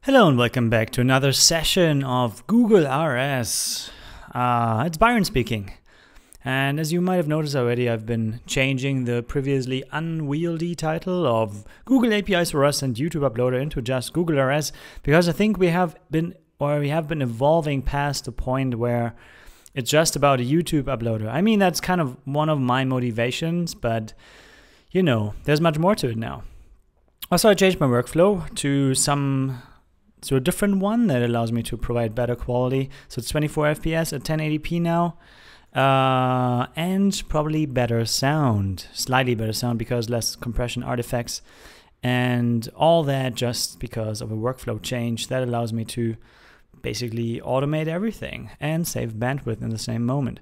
Hello and welcome back to another session of Google.rs. It's Byron speaking. And as you might have noticed already, I've been changing the previously unwieldy title of Google APIs for Us and YouTube Uploader into just Google.rs because I think we have been evolving past the point where it's just about a YouTube uploader. I mean, that's kind of one of my motivations, but you know, there's much more to it now. Also, I changed my workflow to a different one that allows me to provide better quality. So it's 24 FPS at 1080p now, and probably better sound, slightly better sound because less compression artifacts, and all that just because of a workflow change that allows me to basically automate everything and save bandwidth in the same moment.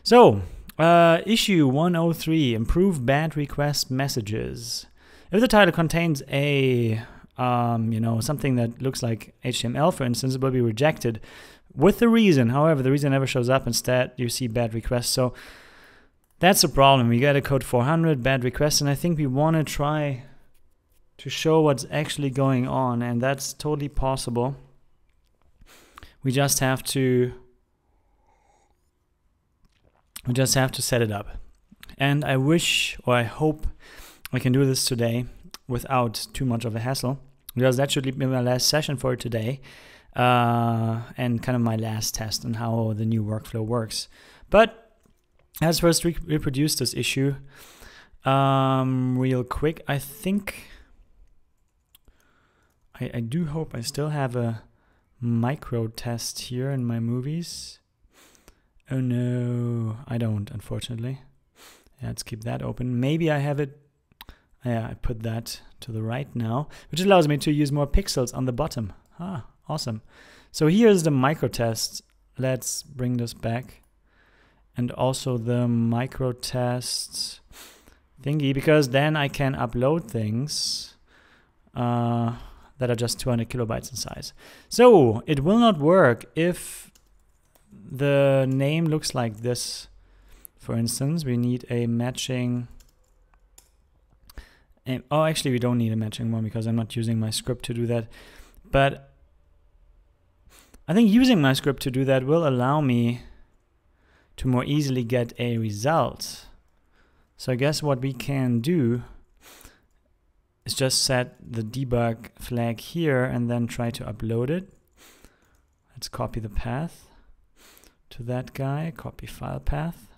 So issue 103, improve BadRequest messages. If the title contains a something that looks like HTML, for instance, it will be rejected with the reason. However, the reason never shows up. Instead, you see BadRequest. So that's a problem. We get a code 400 BadRequest, and I think we want to try to show what's actually going on, and that's totally possible. We just have to set it up. And I wish, or I hope, I can do this today without too much of a hassle, because that should be my last session for today, and kind of my last test on how the new workflow works. But let's first reproduce this issue real quick. I think I do hope I still have a micro test here in my movies. Oh no, I don't, unfortunately. Yeah, let's keep that open. Maybe I have it. Yeah, I put that to the right now, which allows me to use more pixels on the bottom. Ah, awesome. So here's the micro test. Let's bring this back. And also the micro test thingy, because then I can upload things that are just 200 kilobytes in size. So it will not work if the name looks like this. For instance, we need a matching. Oh, actually, we don't need a matching one because I'm not using my script to do that. But I think using my script to do that will allow me to more easily get a result. So I guess what we can do is just set the debug flag here and then try to upload it. Let's copy the path to that guy, copy file path.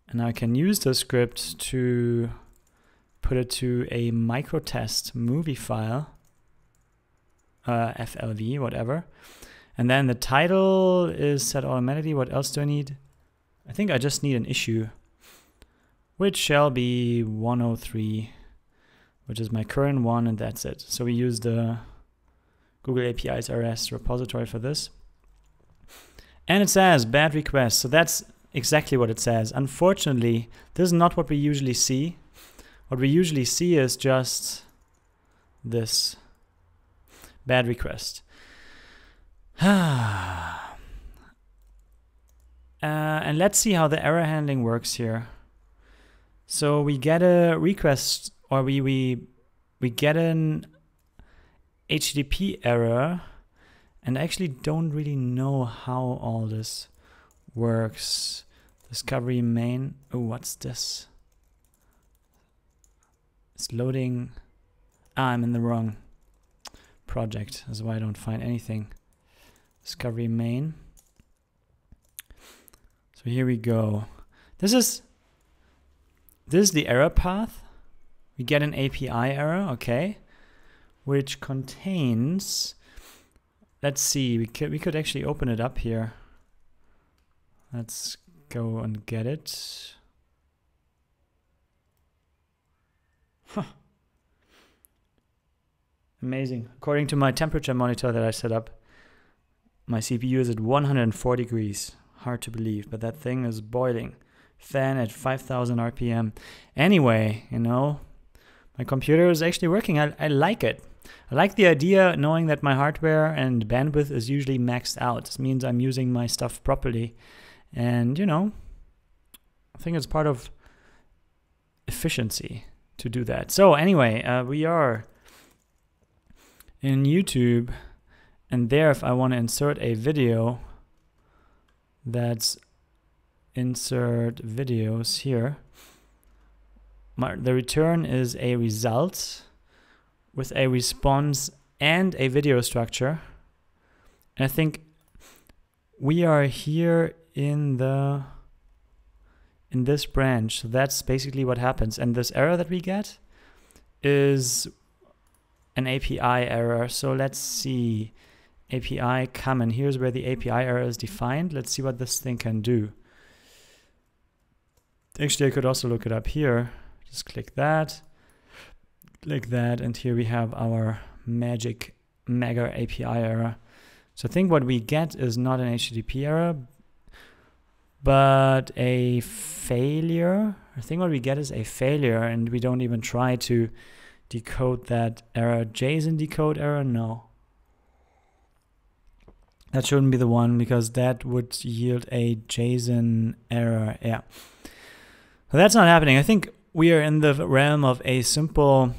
And now I can use the script to put it to a micro test movie file, FLV, whatever. And then the title is set automatically. What else do I need? I think I just need an issue, which shall be 103, which is my current one, and that's it. So we use the Google APIs RS repository for this. And it says BadRequest. So that's exactly what it says. Unfortunately, this is not what we usually see. What we usually see is just this BadRequest. And let's see how the error handling works here. So we get a request, or we get an HTTP error, and I actually don't really know how all this works. Discovery main. Oh, what's this? It's loading. I'm in the wrong project. That's why I don't find anything. Discovery main. So here we go. This is the error path. We get an API error, okay, which contains. Let's see. We could actually open it up here. Let's go and get it. Huh. Amazing. According to my temperature monitor that I set up, my CPU is at 104 degrees. Hard to believe, but that thing is boiling. Fan at 5,000 RPM. Anyway, you know, my computer is actually working. I like it. I like the idea knowing that my hardware and bandwidth is usually maxed out. This means I'm using my stuff properly. And, you know, I think it's part of efficiency to do that. So anyway, we are in YouTube, and there if I want to insert a video, that's insert videos here. The return is a result with a response and a video structure. And I think we are here in this branch. So that's basically what happens. And this error that we get is an API error. So let's see. API common. Here's where the API error is defined. Let's see what this thing can do. Actually, I could also look it up here. Just click that, and here we have our magic mega API error. So I think what we get is not an HTTP error, but a failure. I think what we get is a failure, and we don't even try to decode that error. JSON decode error? No. That shouldn't be the one, because that would yield a JSON error. Yeah. So that's not happening. I think we are in the realm of a simple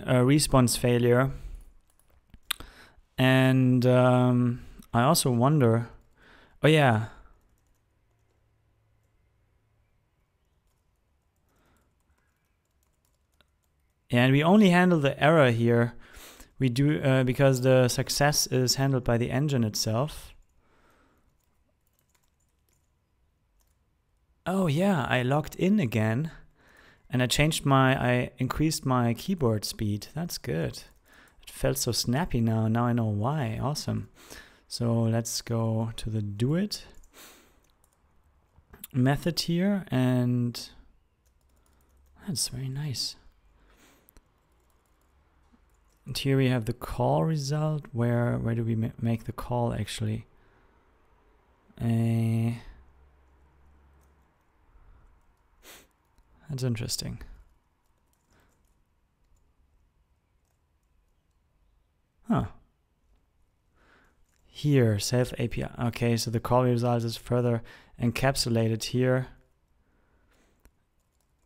response failure. And I also wonder, oh yeah. And we only handle the error here. We do because the success is handled by the engine itself. Oh yeah, I logged in again, and I increased my keyboard speed. That's good. It felt so snappy now. Now I know why. Awesome. So let's go to the do it method here, and that's very nice. And here we have the call result. Where do we make the call actually? That's interesting. Huh. Here, self API. Okay, so the call result is further encapsulated here.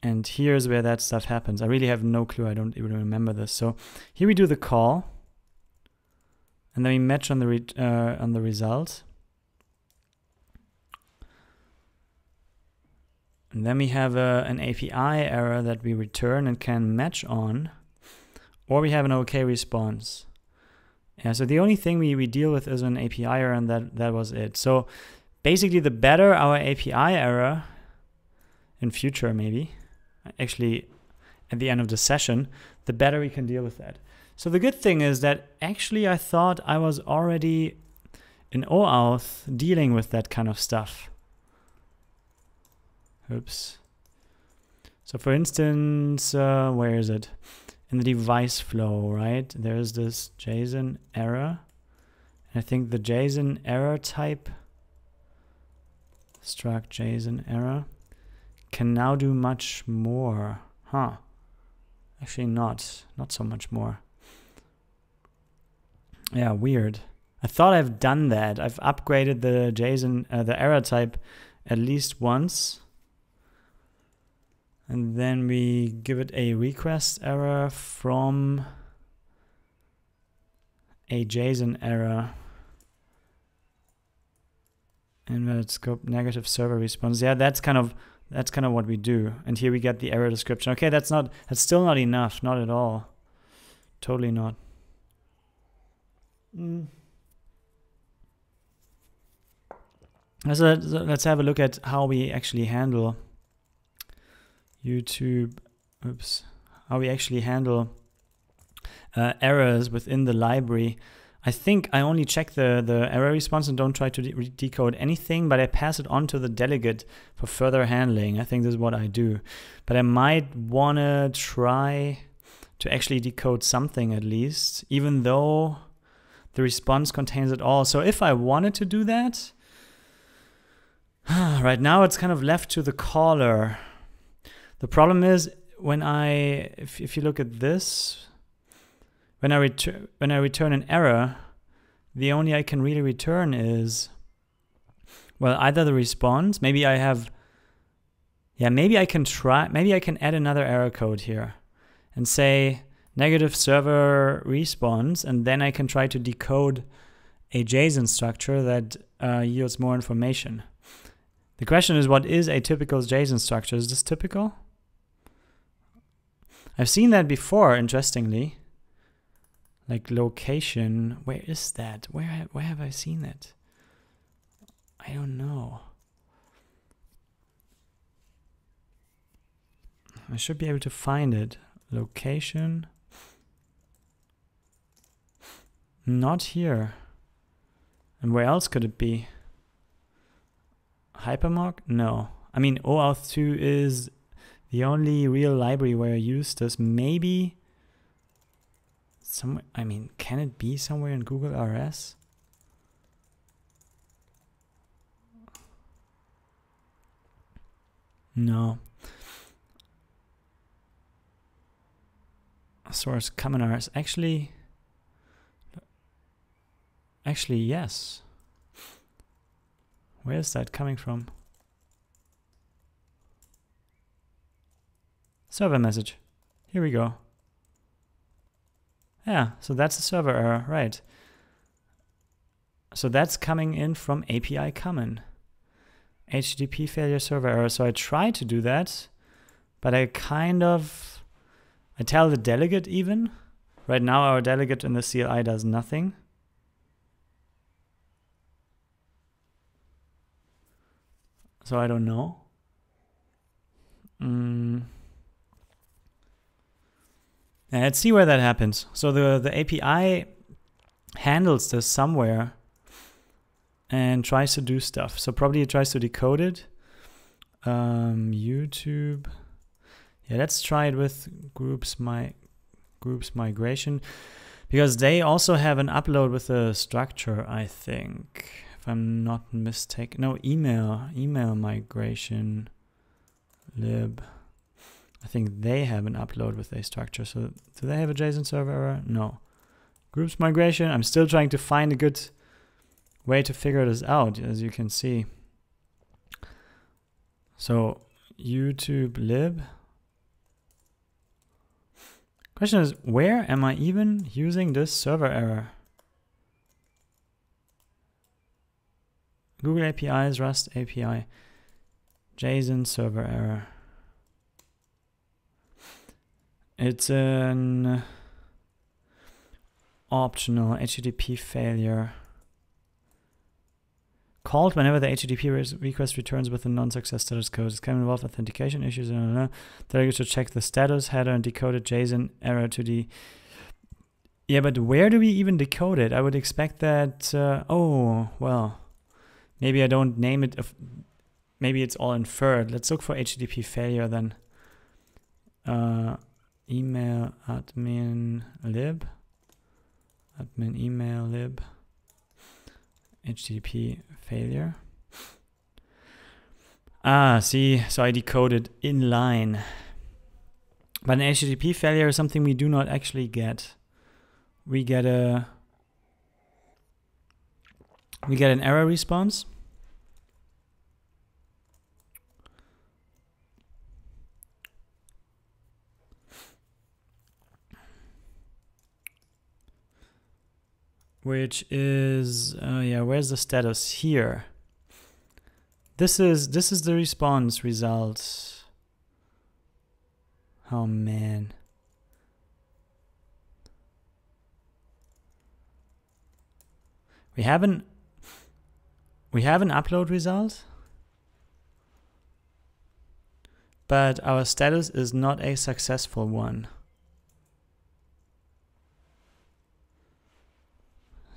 And here's where that stuff happens. I really have no clue. I don't even remember this. So here we do the call, and then we match on the result. And then we have an API error that we return and can match on, or we have an OK response. Yeah, so the only thing we deal with is an API error, and that was it. So basically, the better our API error in future, maybe, actually at the end of the session, the better we can deal with that. So the good thing is that actually I thought I was already in OAuth dealing with that kind of stuff. Oops. So for instance, where is it? In the device flow, right? There's this JSON error. And I think the JSON error type, struct JSON error, can now do much more. Huh. Actually not so much more. Yeah, weird. I thought I've done that. I've upgraded the JSON, the error type at least once. And then we give it a request error from a JSON error. Invalid scope, negative server response. Yeah, that's kind of what we do. And here we get the error description. Okay, that's still not enough. Not at all. Totally not. So let's have a look at how we actually handle YouTube. Oops. How we actually handle errors within the library. I think I only check the error response and don't try to decode anything, but I pass it on to the delegate for further handling. I think this is what I do. But I might want to try to actually decode something at least, even though the response contains it all. So if I wanted to do that, right now it's kind of left to the caller. The problem is if you look at this, when I return an error, the only I can really return is, well, either the response. Maybe I can add another error code here and say negative server response, and then I can try to decode a JSON structure that yields more information. The question is, what is a typical JSON structure? Is this typical? I've seen that before, interestingly. Like location, where is that? Where have I seen that? I don't know. I should be able to find it. Location. Not here. And where else could it be? Hypermark? No. I mean, OAuth 2 is the only real library where I use this. Maybe somewhere. I mean, can it be somewhere in Google.rs? No. Source common.rs. Actually, yes. Where is that coming from? Server message. Here we go. Yeah, so that's a server error, right. So that's coming in from API common. HTTP failure server error. So I try to do that, but I tell the delegate even. Right now our delegate in the CLI does nothing. So I don't know. And let's see where that happens. So the API handles this somewhere and tries to do stuff. So probably it tries to decode it. YouTube. Yeah, let's try it with groups migration, because they also have an upload with a structure, I think, if I'm not mistaken. No, email migration lib. I think they have an upload with a structure. So do they have a JSON server error? No. Groups migration. I'm still trying to find a good way to figure this out, as you can see. So YouTube lib. Question is, where am I even using this server error? Google APIs, Rust API, JSON server error. It's an optional HTTP failure. Called whenever the HTTP request returns with a non-success status code. It can involve authentication issues. Delegate should check the status header and decoded JSON error to the... Yeah, but where do we even decode it? I would expect that... oh, well, maybe I don't name it. Maybe it's all inferred. Let's look for HTTP failure then. Email admin lib. Admin email lib. HTTP failure. See, so I decoded inline. But an HTTP failure is something we do not actually get. We get an error response. Which is where's the status here? This is the response result. Oh man. We have an upload result, but our status is not a successful one.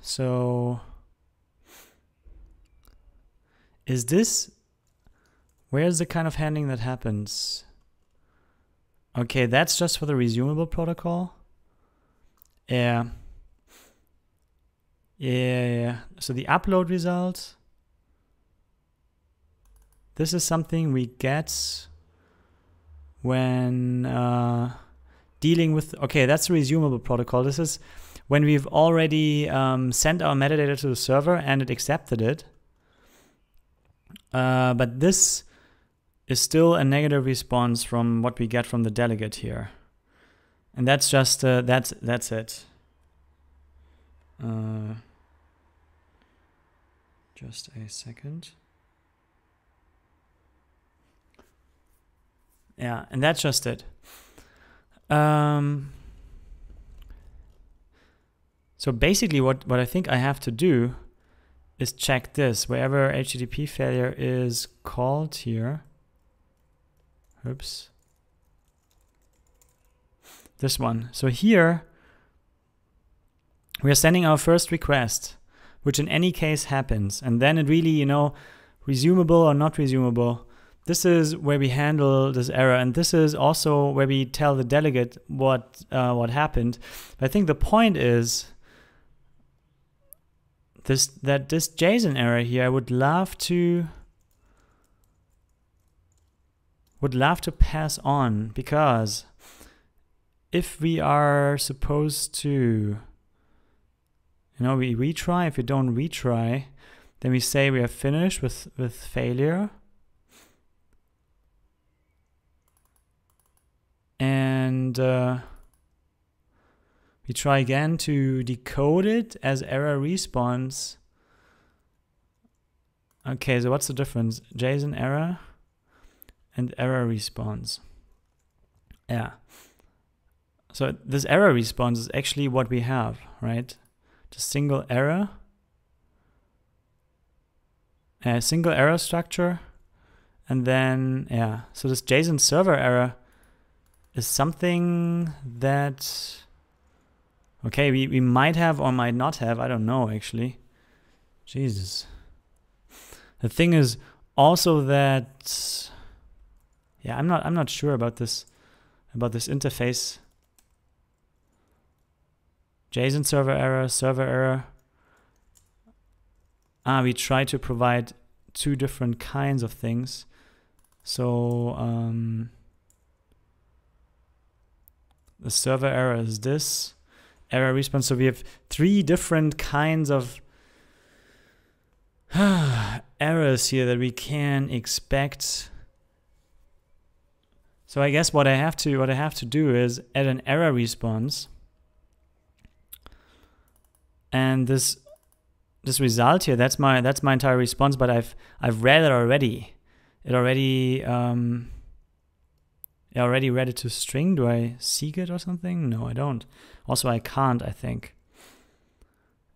So is this, where's the kind of handling that happens? Okay, that's just for the resumable protocol. Yeah. So the upload result, this is something we get when dealing with, okay, that's the resumable protocol. This is when we've already sent our metadata to the server and it accepted it. But this is still a negative response from what we get from the delegate here. And that's just that's it. Just a second. Yeah, and that's just it. So basically what I think I have to do is check this. Wherever HTTP failure is called here. Oops. This one. So here we are sending our first request, which in any case happens. And then it really, you know, resumable or not resumable. This is where we handle this error. And this is also where we tell the delegate what happened. But I think the point is this JSON error here, I would love to pass on, because if we are supposed to, you know, we retry. If we don't retry, then we say we are finished with failure. And we try again to decode it as error response. Okay, so what's the difference? JSON error and error response. Yeah. So this error response is actually what we have, right? Just single error. A single error structure. And then, yeah. So this JSON server error is something that, okay, we might have or might not have. I don't know, actually. Jesus. The thing is also that, yeah, I'm not sure about this interface. JSON server error. We try to provide two different kinds of things. So the server error is this. Error response. So we have three different kinds of errors here that we can expect. So I guess what I have to do is add an error response, and this result here, that's my entire response. But I've read it already. It already read it to string. Do I seek it or something? No, I don't. Also, I can't, I think.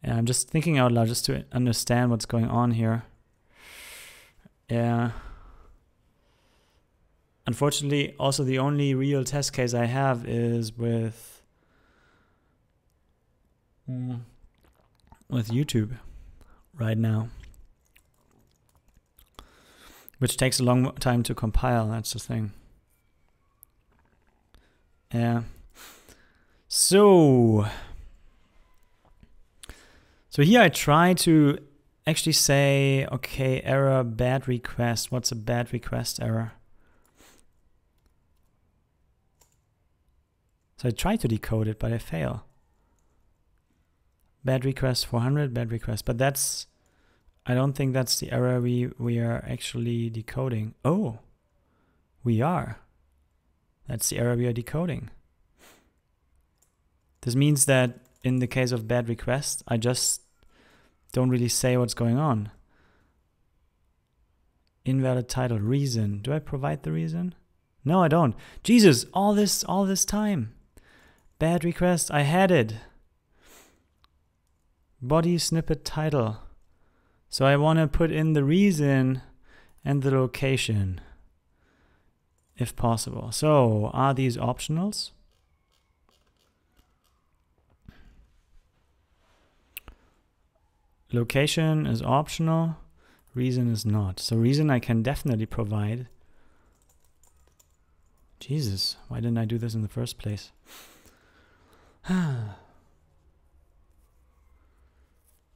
Yeah, I'm just thinking out loud just to understand what's going on here. Yeah. Unfortunately, also the only real test case I have is with YouTube right now, which takes a long time to compile. That's the thing. Yeah. So here I try to actually say, okay, error bad request. What's a bad request error? So I try to decode it, but I fail. Bad request 400, bad request. But that's, I don't think that's the error we are actually decoding. Oh, we are. That's the error we are decoding. This means that in the case of bad request, I just don't really say what's going on. Invalid title, reason. Do I provide the reason? No, I don't. Jesus, all this time. Bad request, I had it. Body snippet title. So I want to put in the reason and the location, if possible. So are these optionals? Location is optional, reason is not. So reason I can definitely provide. Jesus, why didn't I do this in the first place?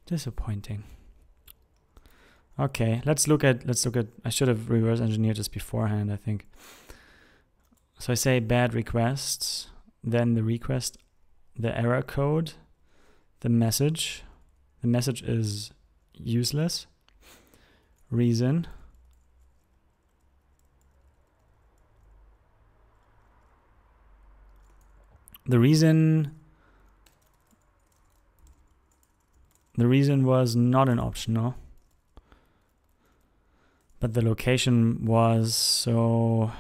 Disappointing. Okay, let's look at I should have reverse engineered this beforehand, I think. So I say bad requests, then the request, the error code, the message. The message is useless. Reason. The reason was not an option, no. But the location was, so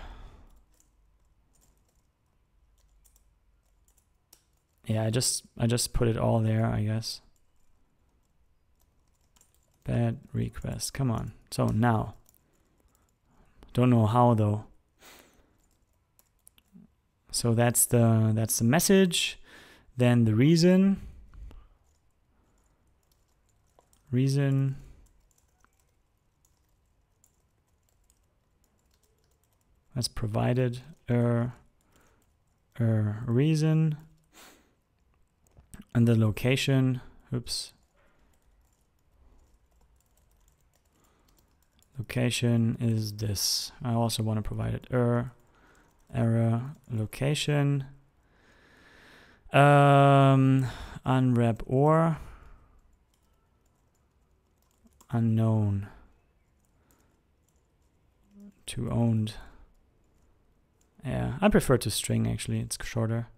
yeah, I just put it all there, I guess. Bad request. Come on. So now. Don't know how though. So that's the message. Then the reason. That's provided reason. And the location. Oops. Location is this. I also want to provide it error location. Unwrap or unknown to owned. Yeah, I prefer to string actually, it's shorter.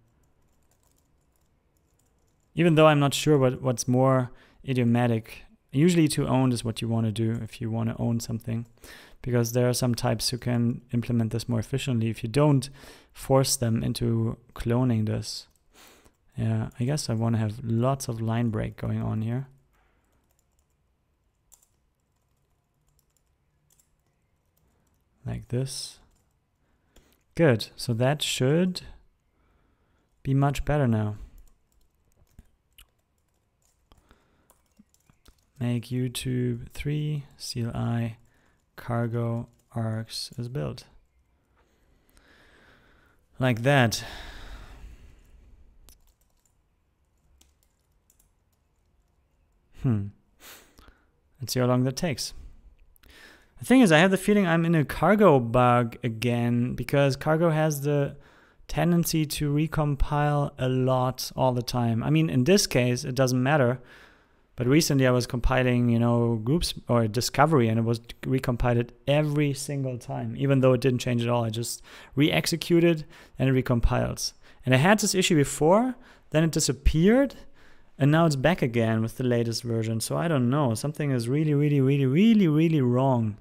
Even though I'm not sure what's more idiomatic. Usually to owned is what you want to do if you want to own something, because there are some types who can implement this more efficiently if you don't force them into cloning this. Yeah, I guess I want to have lots of line break going on here. Like this. Good, so that should be much better now. Make YouTube 3 CLI cargo args is built. Like that. Let's see how long that takes. The thing is, I have the feeling I'm in a cargo bug again, because cargo has the tendency to recompile a lot all the time. I mean, in this case, it doesn't matter. But recently I was compiling, you know, groups or discovery, and it was recompiled every single time, even though it didn't change at all. I just re-executed and it recompiles. And I had this issue before, then it disappeared, and now it's back again with the latest version. So I don't know, something is really wrong.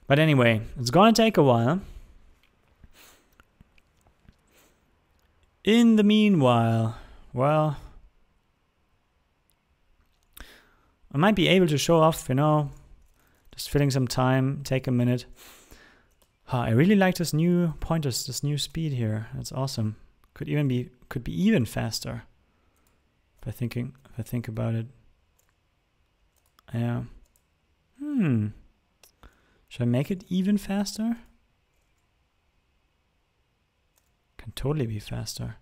But anyway, it's gonna take a while. In the meanwhile, well, I might be able to show off, you know, just filling some time, take a minute. I really like this new pointers, this new speed here. That's awesome. Could be even faster. If I think about it. Yeah. Should I make it even faster? Can totally be faster.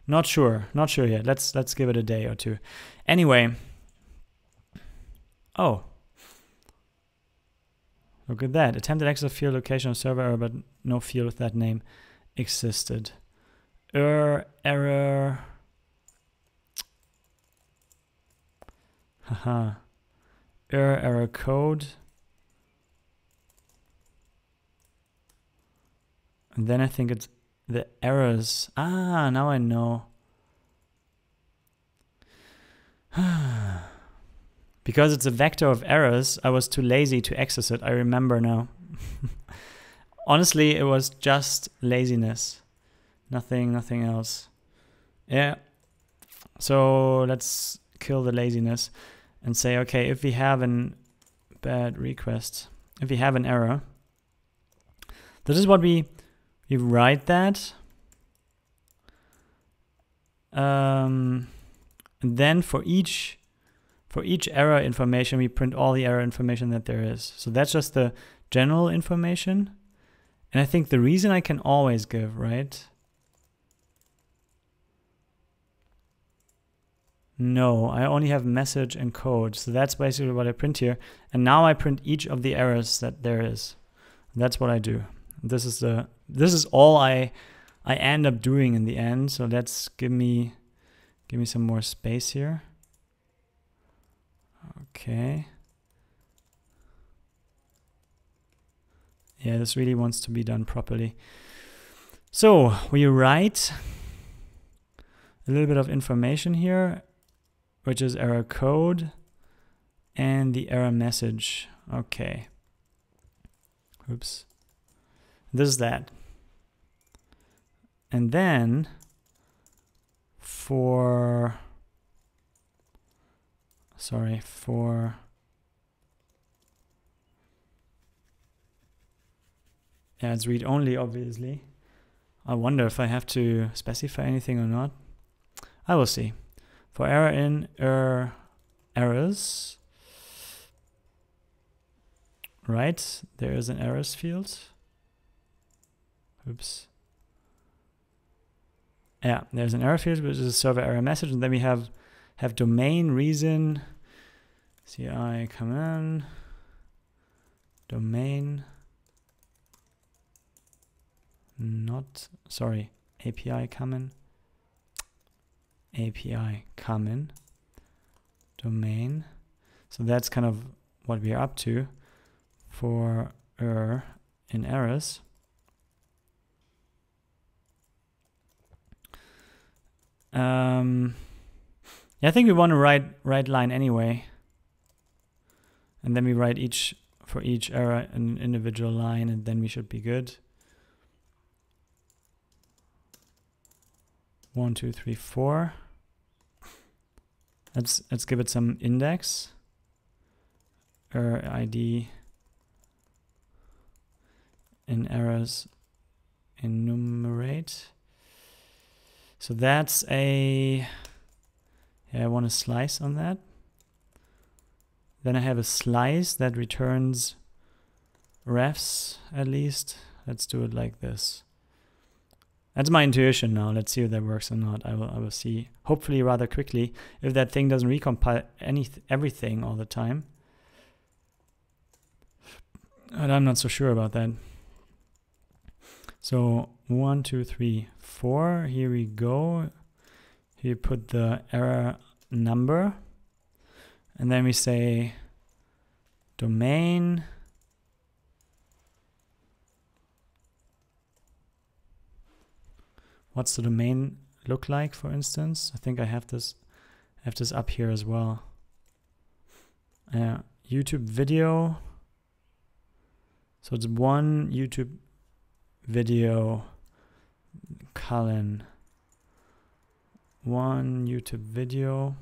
Not sure yet. Let's give it a day or two. Anyway. Oh. Look at that. Attempted access field location of server error, but no field with that name existed. Error. Haha. Error code. And then I think it's the errors. Ah, now I know. Because it's a vector of errors, I was too lazy to access it. I remember now. Honestly, it was just laziness. Nothing else. Yeah. So let's kill the laziness and say, okay, if we have an bad request, if we have an error, this is what we write that. And then for each error information, we print all the error information that there is. So that's just the general information. And I think the reason I can always give, right? No, I only have message and code. So that's basically what I print here. And now I print each of the errors that there is. And that's what I do. This is all I end up doing in the end. So let's give me some more space here. Okay. Yeah, this really wants to be done properly. So we write a little bit of information here, which is error code and the error message. Okay. Oops. This is that. And then for yeah, it's read only, obviously. I wonder if I have to specify anything or not. I will see. For error in errors, right? There is an errors field. Oops. Yeah, there's an error field, which is a server error message, and then we have domain, reason, CI command, domain, API common, domain. So that's kind of what we are up to for error in errors. Yeah, I think we want to write line anyway, and then we write for each error an individual line, and then we should be good. 1, 2, 3, 4. Let's give it some index. Error ID in errors enumerate. So that's I want a slice on that. Then I have a slice that returns refs at least. Let's do it like this. That's my intuition now. Let's see if that works or not. I will see, hopefully rather quickly, if that thing doesn't recompile everything all the time. But I'm not so sure about that. So 1, 2, 3, 4. Here we go. Here you put the error number, and then we say domain. What's the domain look like, for instance? I think I have this up here as well. YouTube video. So it's one YouTube video colon, one YouTube video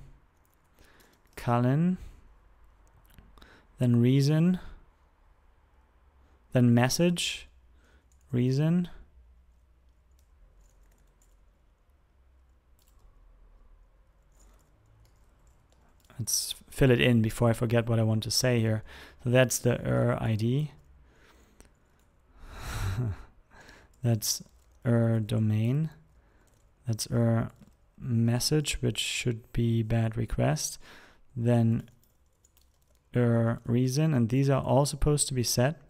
colon, then reason, then message, reason, let's fill it in before I forget what I want to say here. So that's the error ID. That's error domain. That's error message, which should be BadRequest. Then error reason, and these are all supposed to be set.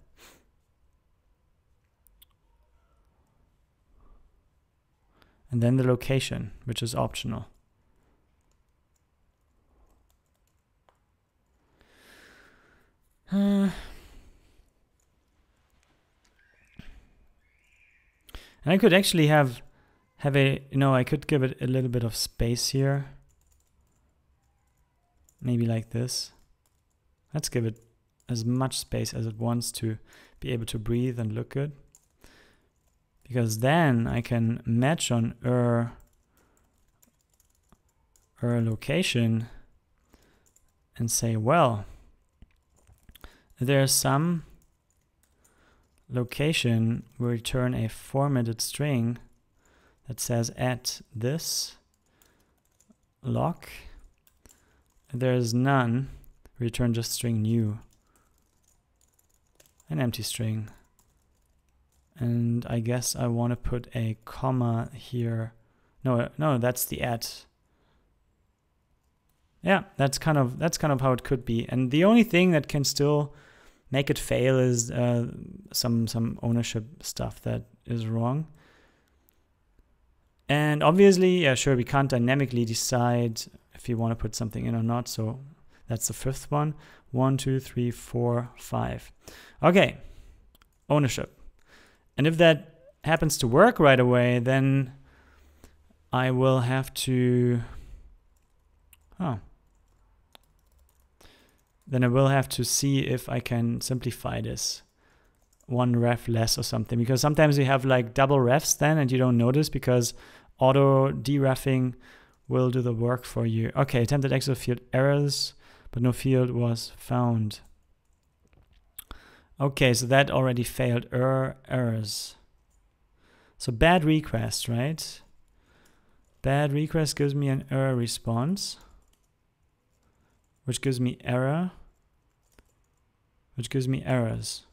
And then the location, which is optional. And I could actually have a, I could give it a little bit of space here. Maybe like this. Let's give it as much space as it wants to be able to breathe and look good. Because then I can match on error location and say, well, there's some location will return a formatted string that says at this lock. There's none, return just string new, an empty string. And I guess I want to put a comma here. No, that's the at. Yeah, that's kind of how it could be. And the only thing that can still make it fail is some ownership stuff that is wrong. And obviously, yeah, sure, we can't dynamically decide if you want to put something in or not. So that's the fifth one. 1, 2, 3, 4, 5. Okay, ownership. And if that happens to work right away, then I will have to, then I will have to see if I can simplify this one ref less or something, because sometimes you have like double refs then and you don't notice because auto dereffing will do the work for you. Okay, attempted exit field errors, but no field was found. Okay, so that already failed. Errors. So bad request, right? Bad request gives me an error response, which gives me error, which gives me errors.